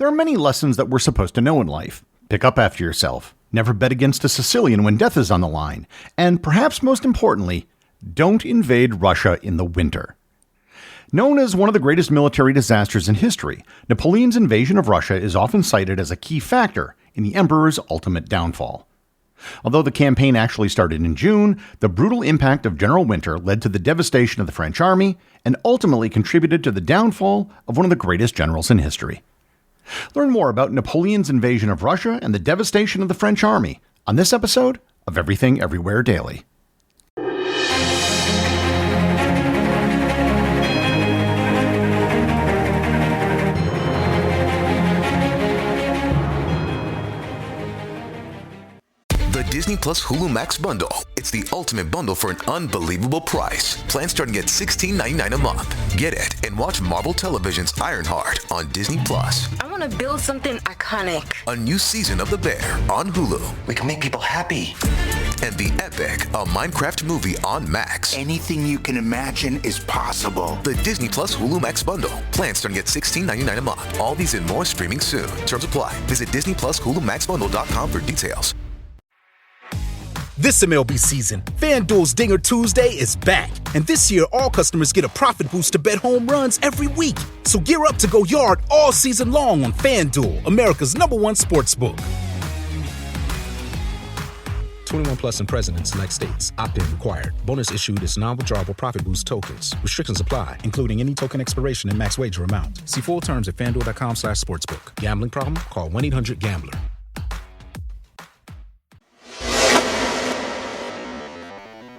There are many lessons that we're supposed to know in life. Pick up after yourself. Never bet against a Sicilian when death is on the line. And perhaps most importantly, don't invade Russia in the winter. Known as one of the greatest military disasters in history, Napoleon's invasion of Russia is often cited as a key factor in the emperor's ultimate downfall. Although the campaign actually started in June, the brutal impact of General Winter led to the devastation of the French army and ultimately contributed to the downfall of one of the greatest generals in history. Learn more about Napoleon's invasion of Russia and the devastation of the French army on this episode of Everything Everywhere Daily. Disney Plus Hulu Max bundle. It's the ultimate bundle for an unbelievable price. Plans starting at $16.99 a month. Get it and watch Marvel Television's Ironheart on Disney Plus. I want to build something iconic. A new season of The Bear on Hulu. We can make people happy. And The Epic, a Minecraft movie on Max. Anything you can imagine is possible. The Disney Plus Hulu Max bundle. Plans starting at $16.99 a month. All these and more streaming soon. Terms apply. Visit DisneyPlusHuluMaxBundle.com for details. This MLB season, FanDuel's Dinger Tuesday is back. And this year, all customers get a profit boost to bet home runs every week. So gear up to go yard all season long on FanDuel, America's #1 sportsbook. 21 plus and present in select states. Opt-in required. Bonus issued is non-withdrawable profit boost tokens. Restrictions apply, including any token expiration and max wager amount. See full terms at FanDuel.com/sportsbook. Gambling problem? Call 1-800-GAMBLER.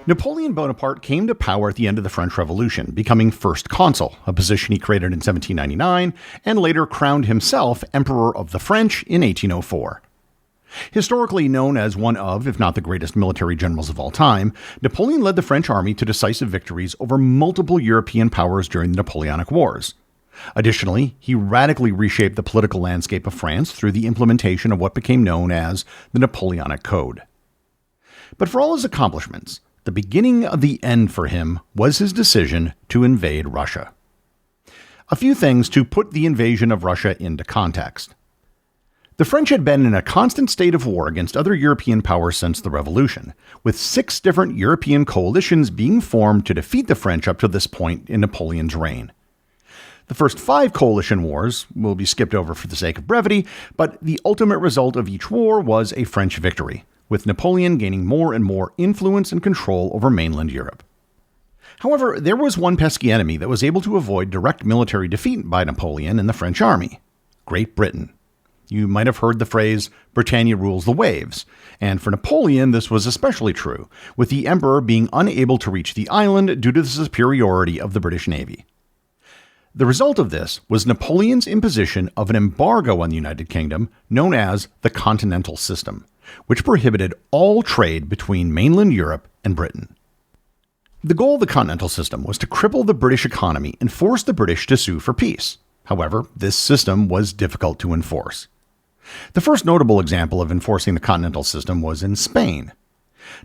Napoleon Bonaparte came to power at the end of the French Revolution, becoming first consul, a position he created in 1799, and later crowned himself Emperor of the French in 1804. Historically known as one of, if not the greatest military generals of all time, Napoleon led the French army to decisive victories over multiple European powers during the Napoleonic Wars. Additionally, he radically reshaped the political landscape of France through the implementation of what became known as the Napoleonic Code. But for all his accomplishments, the beginning of the end for him was his decision to invade Russia. A few things to put the invasion of Russia into context. The French had been in a constant state of war against other European powers since the Revolution, with 6 different European coalitions being formed to defeat the French up to this point in Napoleon's reign. The first 5 coalition wars will be skipped over for the sake of brevity, but the ultimate result of each war was a French victory, with Napoleon gaining more and more influence and control over mainland Europe. However, there was one pesky enemy that was able to avoid direct military defeat by Napoleon and the French army: Great Britain. You might have heard the phrase, Britannia rules the waves, and for Napoleon this was especially true, with the emperor being unable to reach the island due to the superiority of the British Navy. The result of this was Napoleon's imposition of an embargo on the United Kingdom known as the Continental System, which prohibited all trade between mainland Europe and Britain. The goal of the Continental System was to cripple the British economy and force the British to sue for peace. However, this system was difficult to enforce. The first notable example of enforcing the Continental System was in Spain.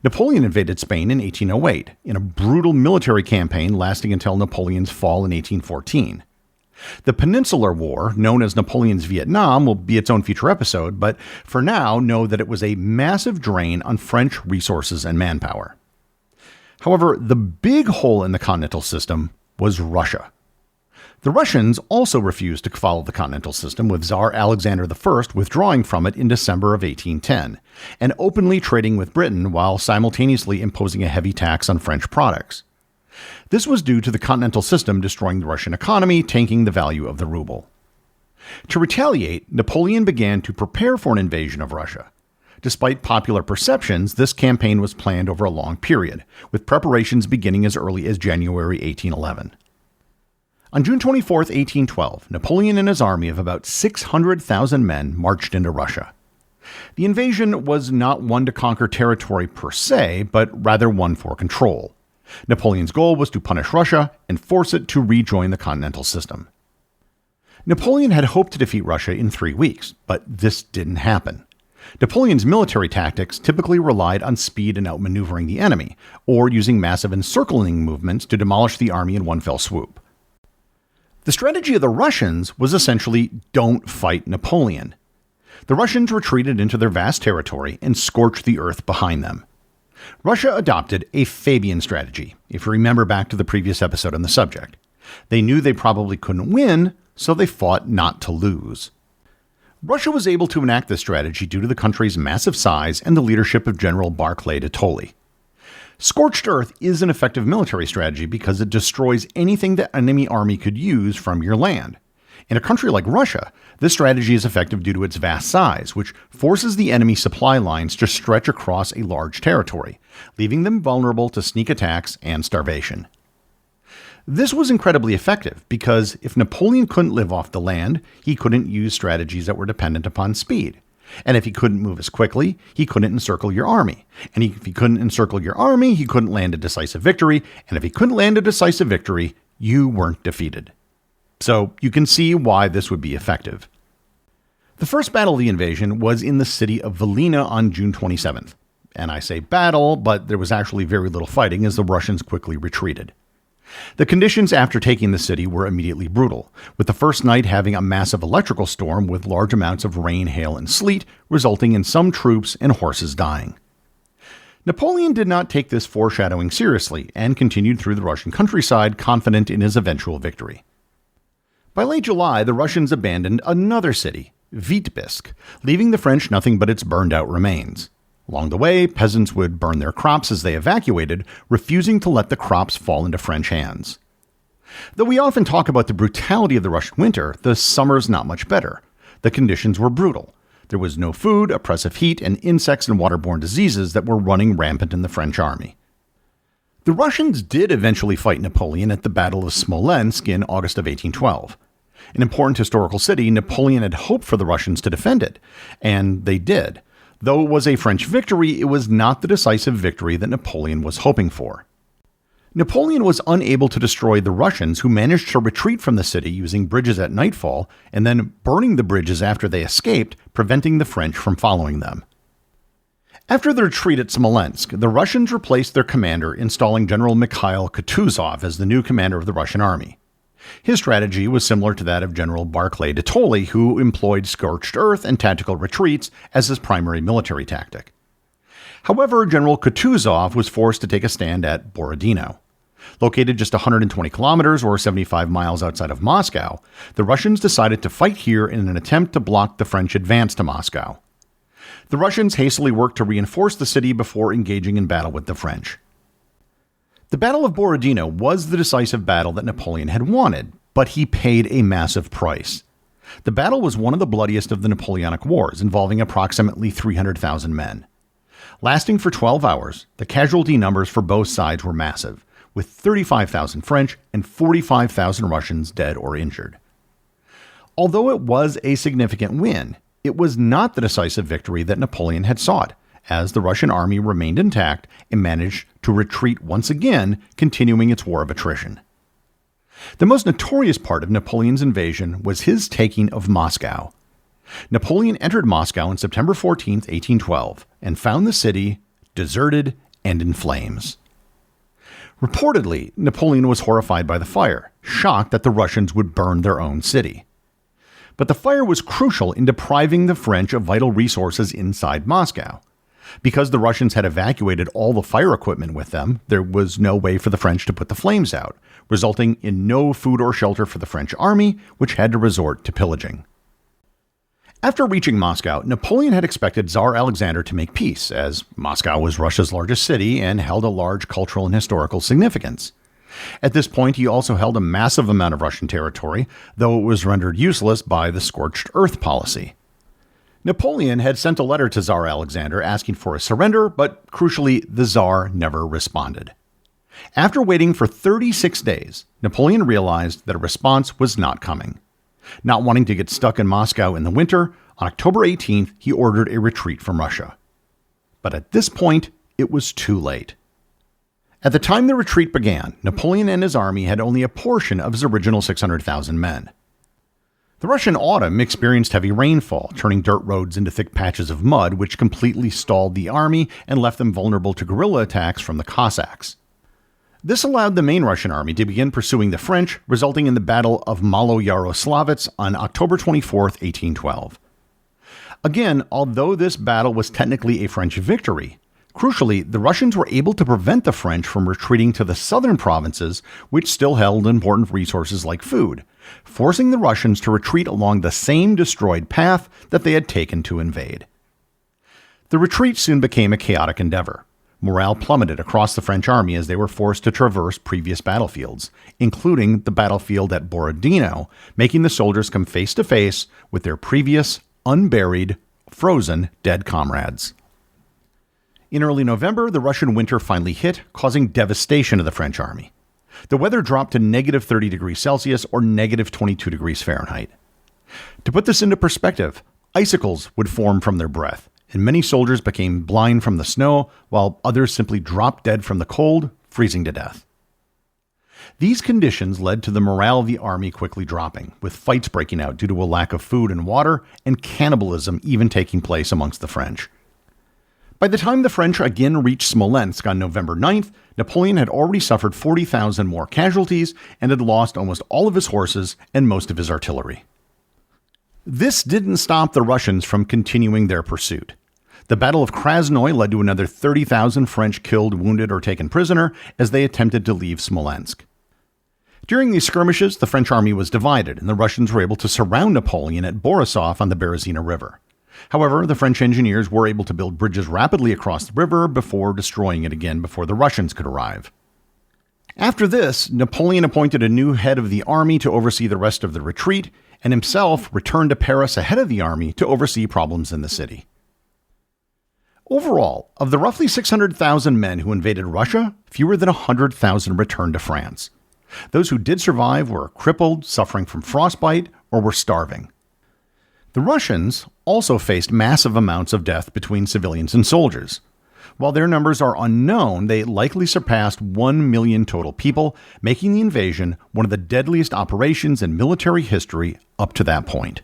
Napoleon invaded Spain in 1808 in a brutal military campaign lasting until Napoleon's fall in 1814. The Peninsular War, known as Napoleon's Vietnam, will be its own future episode, but for now, know that it was a massive drain on French resources and manpower. However, the big hole in the Continental System was Russia. The Russians also refused to follow the Continental System, with Tsar Alexander I withdrawing from it in December of 1810, and openly trading with Britain while simultaneously imposing a heavy tax on French products. This was due to the Continental System destroying the Russian economy, tanking the value of the ruble. To retaliate, Napoleon began to prepare for an invasion of Russia. Despite popular perceptions, this campaign was planned over a long period, with preparations beginning as early as January 1811. On June 24, 1812, Napoleon and his army of about 600,000 men marched into Russia. The invasion was not one to conquer territory per se, but rather one for control. Napoleon's goal was to punish Russia and force it to rejoin the Continental System. Napoleon had hoped to defeat Russia in 3 weeks, but this didn't happen. Napoleon's military tactics typically relied on speed and outmaneuvering the enemy, or using massive encircling movements to demolish the army in one fell swoop. The strategy of the Russians was essentially don't fight Napoleon. The Russians retreated into their vast territory and scorched the earth behind them. Russia adopted a Fabian strategy, if you remember back to the previous episode on the subject. They knew they probably couldn't win, so they fought not to lose. Russia was able to enact this strategy due to the country's massive size and the leadership of General Barclay de Tolly. Scorched earth is an effective military strategy because it destroys anything the enemy army could use from your land. In a country like Russia, this strategy is effective due to its vast size, which forces the enemy supply lines to stretch across a large territory, leaving them vulnerable to sneak attacks and starvation. This was incredibly effective because if Napoleon couldn't live off the land, he couldn't use strategies that were dependent upon speed. And if he couldn't move as quickly, he couldn't encircle your army. And if he couldn't encircle your army, he couldn't land a decisive victory. And if he couldn't land a decisive victory, you weren't defeated. So you can see why this would be effective. The first battle of the invasion was in the city of Valina on June 27th. And I say battle, but there was actually very little fighting as the Russians quickly retreated. The conditions after taking the city were immediately brutal, with the first night having a massive electrical storm with large amounts of rain, hail, and sleet, resulting in some troops and horses dying. Napoleon did not take this foreshadowing seriously and continued through the Russian countryside, confident in his eventual victory. By late July, the Russians abandoned another city, Vitebsk, leaving the French nothing but its burned-out remains. Along the way, peasants would burn their crops as they evacuated, refusing to let the crops fall into French hands. Though we often talk about the brutality of the Russian winter, the summer's not much better. The conditions were brutal. There was no food, oppressive heat, and insects and waterborne diseases that were running rampant in the French army. The Russians did eventually fight Napoleon at the Battle of Smolensk in August of 1812. An important historical city, Napoleon had hoped for the Russians to defend it, and they did. Though it was a French victory, it was not the decisive victory that Napoleon was hoping for. Napoleon was unable to destroy the Russians, who managed to retreat from the city using bridges at nightfall and then burning the bridges after they escaped, preventing the French from following them. After the retreat at Smolensk, the Russians replaced their commander, installing General Mikhail Kutuzov as the new commander of the Russian army. His strategy was similar to that of General Barclay de Tolly, who employed scorched earth and tactical retreats as his primary military tactic. However, General Kutuzov was forced to take a stand at Borodino. Located just 120 kilometers or 75 miles outside of Moscow, the Russians decided to fight here in an attempt to block the French advance to Moscow. The Russians hastily worked to reinforce the city before engaging in battle with the French. The Battle of Borodino was the decisive battle that Napoleon had wanted, but he paid a massive price. The battle was one of the bloodiest of the Napoleonic Wars, involving approximately 300,000 men. Lasting for 12 hours, the casualty numbers for both sides were massive, with 35,000 French and 45,000 Russians dead or injured. Although it was a significant win, it was not the decisive victory that Napoleon had sought, as the Russian army remained intact and managed to retreat once again, continuing its war of attrition. The most notorious part of Napoleon's invasion was his taking of Moscow. Napoleon entered Moscow on September 14, 1812, and found the city deserted and in flames. Reportedly, Napoleon was horrified by the fire, shocked that the Russians would burn their own city. But the fire was crucial in depriving the French of vital resources inside Moscow. Because the Russians had evacuated all the fire equipment with them, there was no way for the French to put the flames out, resulting in no food or shelter for the French army, which had to resort to pillaging. After reaching Moscow, Napoleon had expected Tsar Alexander to make peace, as Moscow was Russia's largest city and held a large cultural and historical significance. At this point, he also held a massive amount of Russian territory, though it was rendered useless by the scorched earth policy. Napoleon had sent a letter to Tsar Alexander asking for a surrender, but crucially, the Tsar never responded. After waiting for 36 days, Napoleon realized that a response was not coming. Not wanting to get stuck in Moscow in the winter, on October 18th, he ordered a retreat from Russia. But at this point, it was too late. At the time the retreat began, Napoleon and his army had only a portion of his original 600,000 men. The Russian autumn experienced heavy rainfall, turning dirt roads into thick patches of mud, which completely stalled the army and left them vulnerable to guerrilla attacks from the Cossacks. This allowed the main Russian army to begin pursuing the French, resulting in the Battle of Maloyaroslavets on October 24, 1812. Again, although this battle was technically a French victory, crucially, the Russians were able to prevent the French from retreating to the southern provinces, which still held important resources like food, forcing the Russians to retreat along the same destroyed path that they had taken to invade. The retreat soon became a chaotic endeavor. Morale plummeted across the French army as they were forced to traverse previous battlefields, including the battlefield at Borodino, making the soldiers come face to face with their previous, unburied, frozen, dead comrades. In early November, the Russian winter finally hit, causing devastation to the French army. The weather dropped to negative 30 degrees Celsius or negative 22 degrees Fahrenheit. To put this into perspective, icicles would form from their breath, and many soldiers became blind from the snow, while others simply dropped dead from the cold, freezing to death. These conditions led to the morale of the army quickly dropping, with fights breaking out due to a lack of food and water, and cannibalism even taking place amongst the French. By the time the French again reached Smolensk on November 9th, Napoleon had already suffered 40,000 more casualties and had lost almost all of his horses and most of his artillery. This didn't stop the Russians from continuing their pursuit. The Battle of Krasnoy led to another 30,000 French killed, wounded, or taken prisoner as they attempted to leave Smolensk. During these skirmishes, the French army was divided, and the Russians were able to surround Napoleon at Borisov on the Berezina River. However, the French engineers were able to build bridges rapidly across the river before destroying it again before the Russians could arrive. After this, Napoleon appointed a new head of the army to oversee the rest of the retreat, and himself returned to Paris ahead of the army to oversee problems in the city. Overall, of the roughly 600,000 men who invaded Russia, fewer than 100,000 returned to France. Those who did survive were crippled, suffering from frostbite, or were starving. The Russians also faced massive amounts of death between civilians and soldiers. While their numbers are unknown, they likely surpassed 1 million total people, making the invasion one of the deadliest operations in military history up to that point.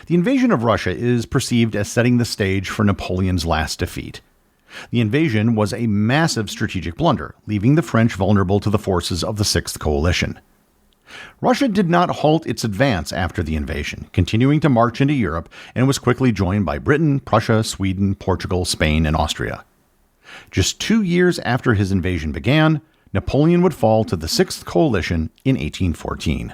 The invasion of Russia is perceived as setting the stage for Napoleon's last defeat. The invasion was a massive strategic blunder, leaving the French vulnerable to the forces of the Sixth Coalition. Russia did not halt its advance after the invasion, continuing to march into Europe, and was quickly joined by Britain, Prussia, Sweden, Portugal, Spain, and Austria. Just 2 years after his invasion began, Napoleon would fall to the Sixth Coalition in 1814.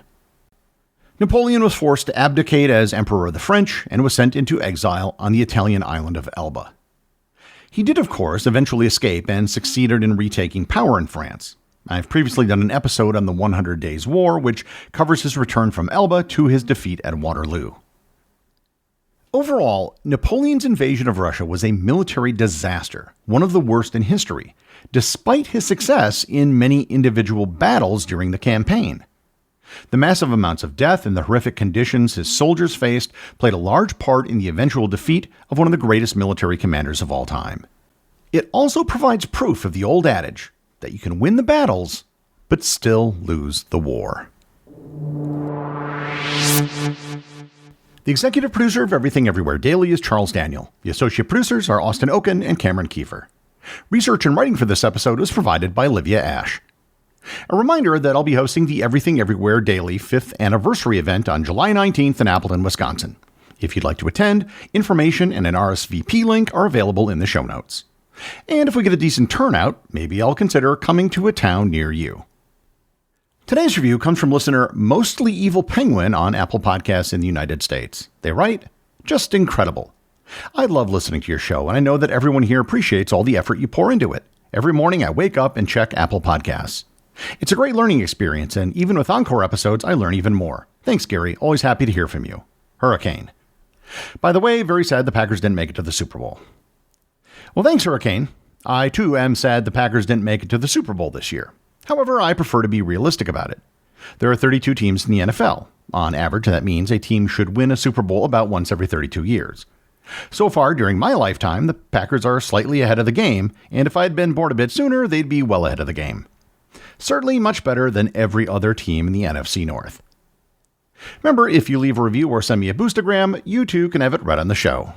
Napoleon was forced to abdicate as Emperor of the French and was sent into exile on the Italian island of Elba. He did, of course, eventually escape and succeeded in retaking power in France. I've previously done an episode on the 100 Days War, which covers his return from Elba to his defeat at Waterloo. Overall, Napoleon's invasion of Russia was a military disaster, one of the worst in history, despite his success in many individual battles during the campaign. The massive amounts of death and the horrific conditions his soldiers faced played a large part in the eventual defeat of one of the greatest military commanders of all time. It also provides proof of the old adage that you can win the battles, but still lose the war. The executive producer of Everything Everywhere Daily is Charles Daniel. The associate producers are Austin Oken and Cameron Kiefer. Research and writing for this episode was provided by Olivia Ash. A reminder that I'll be hosting the Everything Everywhere Daily 5th Anniversary event on July 19th in Appleton, Wisconsin. If you'd like to attend, information and an RSVP link are available in the show notes. And if we get a decent turnout, maybe I'll consider coming to a town near you. Today's review comes from listener Mostly Evil Penguin on Apple Podcasts in the United States. They write, "Just incredible. I love listening to your show, and I know that everyone here appreciates all the effort you pour into it. Every morning I wake up and check Apple Podcasts. It's a great learning experience, and even with Encore episodes, I learn even more. Thanks, Gary. Always happy to hear from you. Hurricane." By the way, very sad the Packers didn't make it to the Super Bowl. Well, thanks, Hurricane. I, too, am sad the Packers didn't make it to the Super Bowl this year. However, I prefer to be realistic about it. There are 32 teams in the NFL. On average, that means a team should win a Super Bowl about once every 32 years. So far, during my lifetime, the Packers are slightly ahead of the game, and if I had been born a bit sooner, they'd be well ahead of the game. Certainly much better than every other team in the NFC North. Remember, if you leave a review or send me a boostagram, you too can have it read on the show.